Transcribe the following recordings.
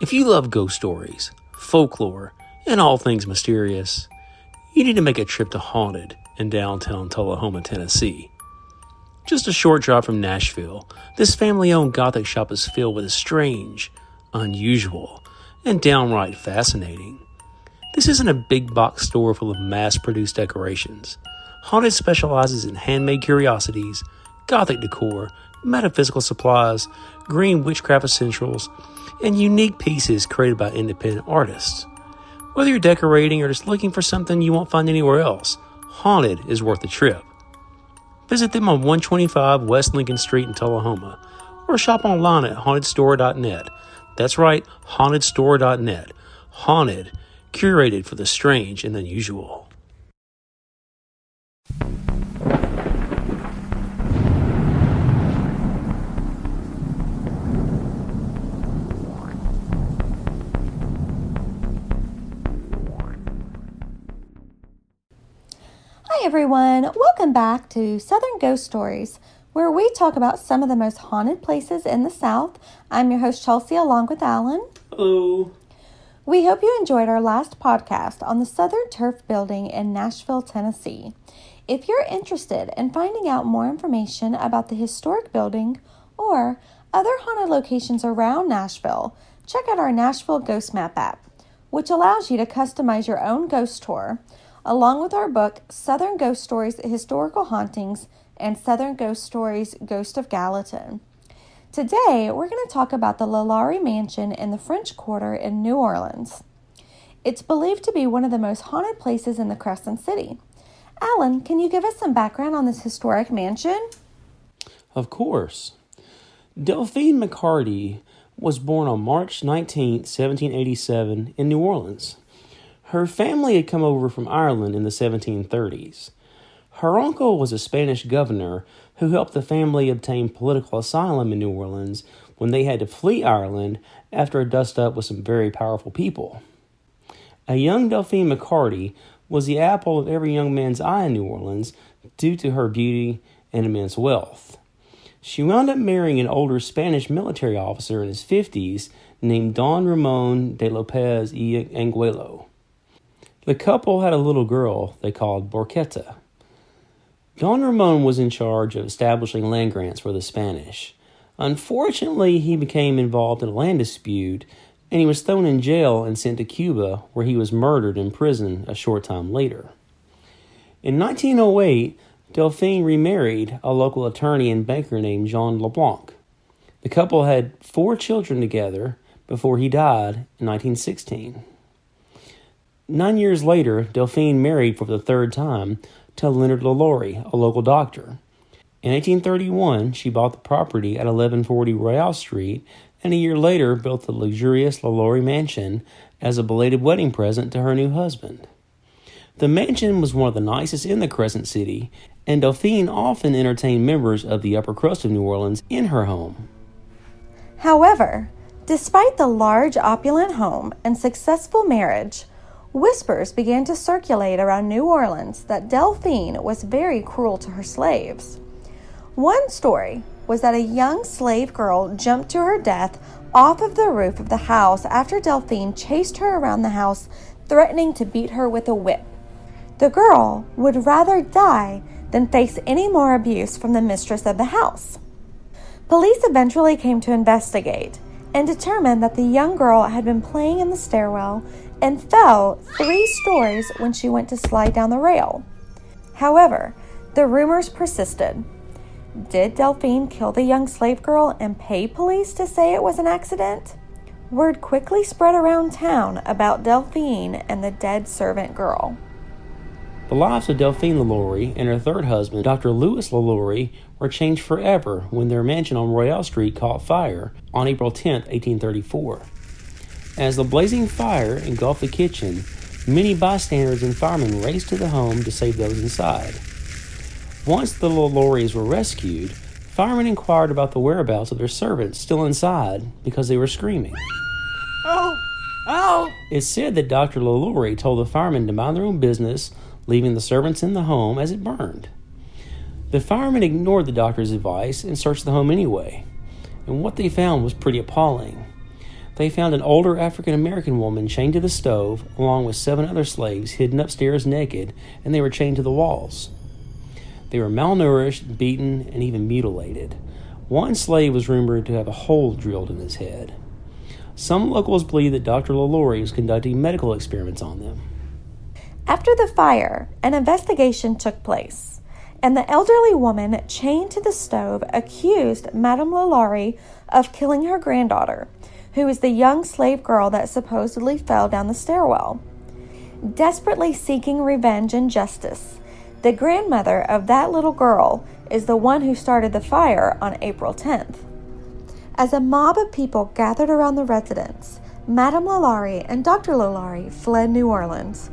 If you love ghost stories, folklore, and all things mysterious, you need to make a trip to Haunted in downtown Tullahoma, Tennessee. Just a short drive from Nashville, this family-owned Gothic shop is filled with the strange, unusual, and downright fascinating. This isn't a big box store full of mass-produced decorations. Haunted specializes in handmade curiosities, Gothic decor, metaphysical supplies, green witchcraft essentials, and unique pieces created by independent artists. Whether you're decorating or just looking for something you won't find anywhere else, Haunted is worth the trip. Visit them on 125 West Lincoln Street in Tullahoma, or shop online at hauntedstore.net. That's right, hauntedstore.net. Haunted, curated for the strange and unusual. Hi everyone, welcome back to Southern Ghost Stories, where we talk about some of the most haunted places in the South. I'm your host Chelsea, along with Alan. Hello. We hope you enjoyed our last podcast on the Southern Turf Building in Nashville, Tennessee. If you're interested in finding out more information about the historic building or other haunted locations around Nashville, check out our Nashville Ghost Map app, which allows you to customize your own ghost tour, along with our book, Southern Ghost Stories, Historical Hauntings, and Southern Ghost Stories, Ghost of Gallatin. Today, we're going to talk about the LaLaurie Mansion in the French Quarter in New Orleans. It's believed to be one of the most haunted places in the Crescent City. Alan, can you give us some background on this historic mansion? Of course. Delphine McCarty was born on March 19, 1787, in New Orleans. Her family had come over from Ireland in the 1730s. Her uncle was a Spanish governor who helped the family obtain political asylum in New Orleans when they had to flee Ireland after a dust-up with some very powerful people. A young Delphine McCarty was the apple of every young man's eye in New Orleans due to her beauty and immense wealth. She wound up marrying an older Spanish military officer in his 50s named Don Ramon de Lopez y Angulo. The couple had a little girl they called Borqueta. Don Ramon was in charge of establishing land grants for the Spanish. Unfortunately, he became involved in a land dispute, and he was thrown in jail and sent to Cuba, where he was murdered in prison a short time later. In 1908, Delphine remarried a local attorney and banker named Jean LeBlanc. The couple had 4 children together before he died in 1916. 9 years later, Delphine married for the 3rd time to Leonard LaLaurie, a local doctor. In 1831, she bought the property at 1140 Royale Street, and a year later built the luxurious LaLaurie Mansion as a belated wedding present to her new husband. The mansion was one of the nicest in the Crescent City, and Delphine often entertained members of the upper crust of New Orleans in her home. However, despite the large, opulent home and successful marriage, whispers began to circulate around New Orleans that Delphine was very cruel to her slaves. One story was that a young slave girl jumped to her death off of the roof of the house after Delphine chased her around the house, threatening to beat her with a whip. The girl would rather die than face any more abuse from the mistress of the house. Police eventually came to investigate and determined that the young girl had been playing in the stairwell and fell 3 stories when she went to slide down the rail. However, the rumors persisted. Did Delphine kill the young slave girl and pay police to say it was an accident? Word quickly spread around town about Delphine and the dead servant girl. The lives of Delphine LaLaurie and her 3rd husband, Dr. Louis LaLaurie, were changed forever when their mansion on Royale Street caught fire on April 10, 1834. As the blazing fire engulfed the kitchen, many bystanders and firemen raced to the home to save those inside. Once the LaLauries were rescued, firemen inquired about the whereabouts of their servants still inside because they were screaming. "Oh! Oh!" It's said that Dr. LaLaurie told the firemen to mind their own business, leaving the servants in the home as it burned. The firemen ignored the doctor's advice and searched the home anyway, and what they found was pretty appalling. They found an older African-American woman chained to the stove, along with 7 other slaves hidden upstairs naked, and they were chained to the walls. They were malnourished, beaten, and even mutilated. One slave was rumored to have a hole drilled in his head. Some locals believe that Dr. LaLaurie was conducting medical experiments on them. After the fire, an investigation took place, and the elderly woman chained to the stove accused Madame LaLaurie of killing her granddaughter, who was the young slave girl that supposedly fell down the stairwell. Desperately seeking revenge and justice, the grandmother of that little girl is the one who started the fire on April 10th. As a mob of people gathered around the residence, Madame LaLaurie and Dr. LaLaurie fled New Orleans.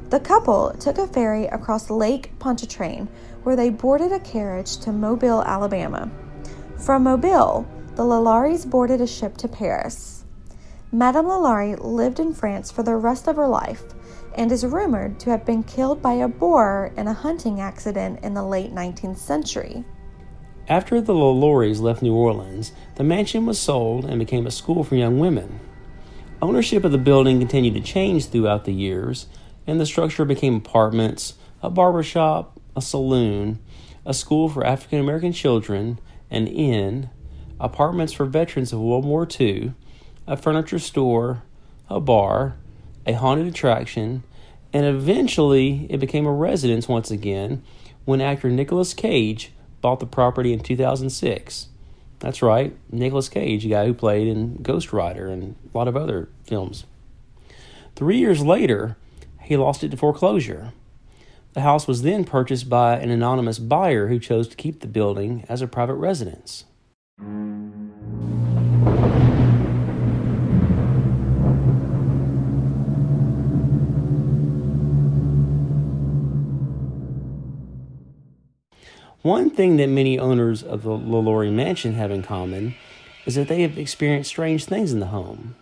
The couple took a ferry across Lake Pontchartrain, where they boarded a carriage to Mobile, Alabama. From Mobile, the LaLauries boarded a ship to Paris. Madame LaLaurie lived in France for the rest of her life and is rumored to have been killed by a boar in a hunting accident in the late 19th century. After the LaLauries left New Orleans, the mansion was sold and became a school for young women. Ownership of the building continued to change throughout the years, and the structure became apartments, a barbershop, a saloon, a school for African American children, an inn, apartments for veterans of World War II, a furniture store, a bar, a haunted attraction, and eventually it became a residence once again when actor Nicolas Cage bought the property in 2006. That's right, Nicolas Cage, the guy who played in Ghost Rider and a lot of other films. 3 years later, he lost it to foreclosure. The house was then purchased by an anonymous buyer who chose to keep the building as a private residence. One thing that many owners of the LaLaurie Mansion have in common is that they have experienced strange things in the home.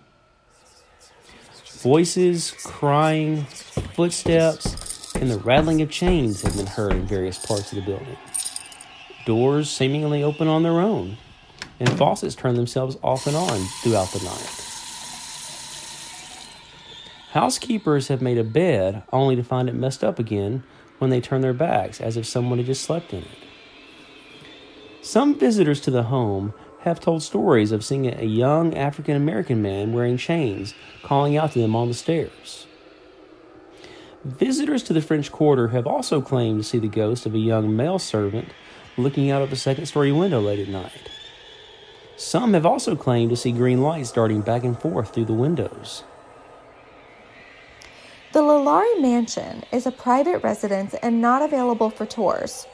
Voices, crying, footsteps, and the rattling of chains have been heard in various parts of the building. Doors seemingly open on their own, and faucets turn themselves off and on throughout the night. Housekeepers have made a bed only to find it messed up again when they turn their backs, as if someone had just slept in it. Some visitors to the home have told stories of seeing a young African-American man wearing chains calling out to them on the stairs. Visitors to the French Quarter have also claimed to see the ghost of a young male servant looking out of a second-story window late at night. Some have also claimed to see green lights darting back and forth through the windows. The LaLaurie Mansion is a private residence and not available for tours.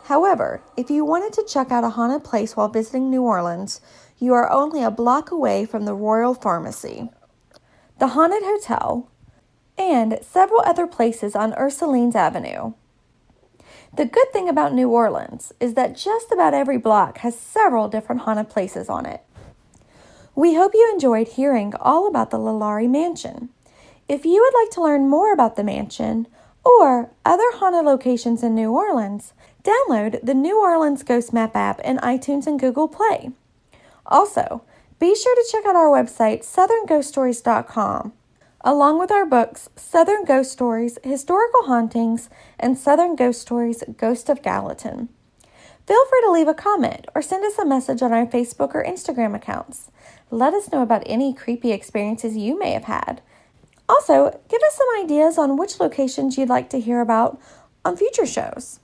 However, if you wanted to check out a haunted place while visiting New Orleans, you are only a block away from the Royal Pharmacy, the Haunted Hotel, and several other places on Ursulines Avenue. The good thing about New Orleans is that just about every block has several different haunted places on it. We hope you enjoyed hearing all about the LaLaurie Mansion. If you would like to learn more about the mansion or other haunted locations in New Orleans, download the New Orleans Ghost Map app in iTunes and Google Play. Also, be sure to check out our website, southernghoststories.com, along with our books, Southern Ghost Stories, Historical Hauntings, and Southern Ghost Stories, Ghost of Gallatin. Feel free to leave a comment or send us a message on our Facebook or Instagram accounts. Let us know about any creepy experiences you may have had. Also, give us some ideas on which locations you'd like to hear about on future shows.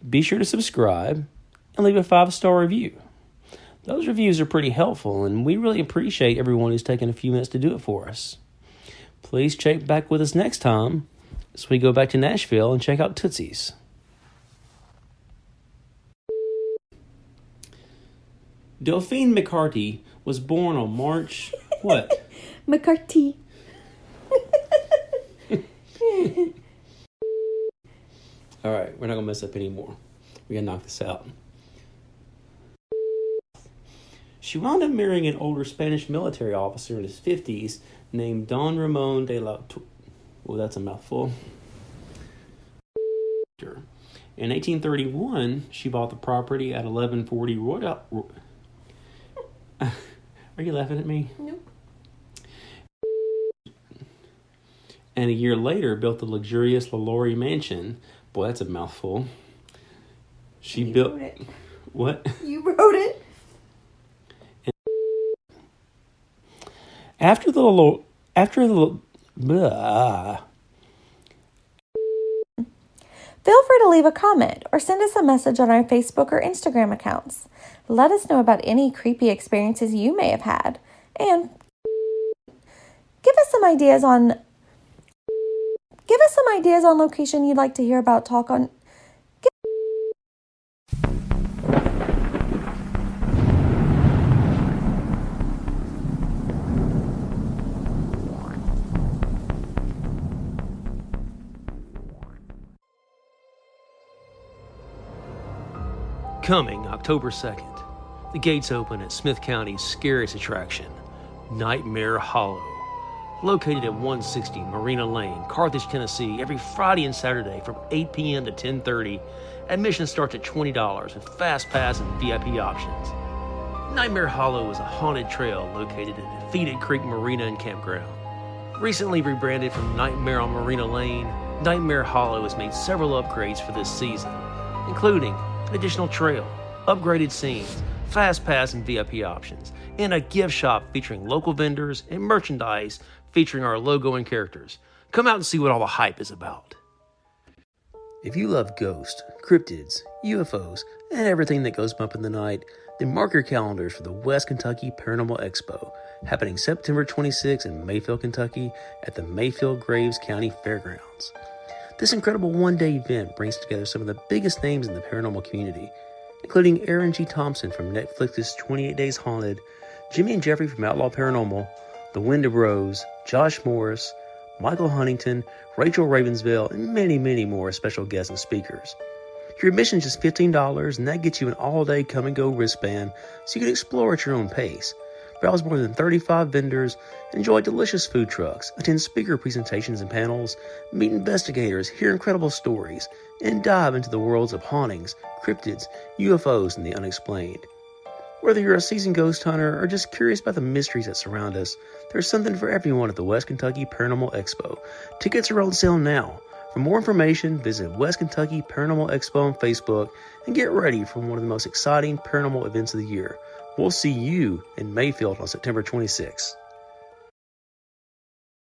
Be sure to subscribe and leave a 5-star review. Those reviews are pretty helpful, and we really appreciate everyone who's taken a few minutes to do it for us. Please check back with us next time as we go back to Nashville and check out Tootsie's. Delphine McCarty was born on March... What? McCarty. All right, we're not going to mess up anymore. We got to knock this out. She wound up marrying an older Spanish military officer in his 50s named Don Ramon de la... Oh, that's a mouthful. In 1831, she bought the property at 1140 Are you laughing at me? Nope. And a year later built the luxurious LaLaurie Mansion. Boy, that's a mouthful. You wrote it. What? You wrote it. After the Feel free to leave a comment or send us a message on our Facebook or Instagram accounts. Let us know about any creepy experiences you may have had, and give us some ideas on location you'd like to hear about talk on. Coming October 2nd, the gates open at Smith County's scariest attraction, Nightmare Hollow. Located at 160 Marina Lane, Carthage, Tennessee, every Friday and Saturday from 8 p.m. to 10:30. Admission starts at $20 with Fast Pass and VIP options. Nightmare Hollow is a haunted trail located at Defeated Creek Marina and Campground. Recently rebranded from Nightmare on Marina Lane, Nightmare Hollow has made several upgrades for this season, including an additional trail, upgraded scenes, Fast Pass and VIP options, and a gift shop featuring local vendors and merchandise featuring our logo and characters. Come out and see what all the hype is about. If you love ghosts, cryptids, UFOs, and everything that goes bump in the night, then mark your calendars for the West Kentucky Paranormal Expo, happening September 26th in Mayfield, Kentucky at the Mayfield Graves County Fairgrounds. This incredible one-day event brings together some of the biggest names in the paranormal community, including Aaron G. Thompson from Netflix's 28 Days Haunted, Jimmy and Jeffrey from Outlaw Paranormal, The Wind of Rose, Josh Morris, Michael Huntington, Rachel Ravensville, and many, many more special guests and speakers. Your admission is just $15, and that gets you an all-day come-and-go wristband so you can explore at your own pace. Browse more than 35 vendors, enjoy delicious food trucks, attend speaker presentations and panels, meet investigators, hear incredible stories, and dive into the worlds of hauntings, cryptids, UFOs, and the unexplained. Whether you're a seasoned ghost hunter or just curious about the mysteries that surround us, there's something for everyone at the West Kentucky Paranormal Expo. Tickets are on sale now. For more information, visit West Kentucky Paranormal Expo on Facebook and get ready for one of the most exciting paranormal events of the year. We'll see you in Mayfield on September 26th.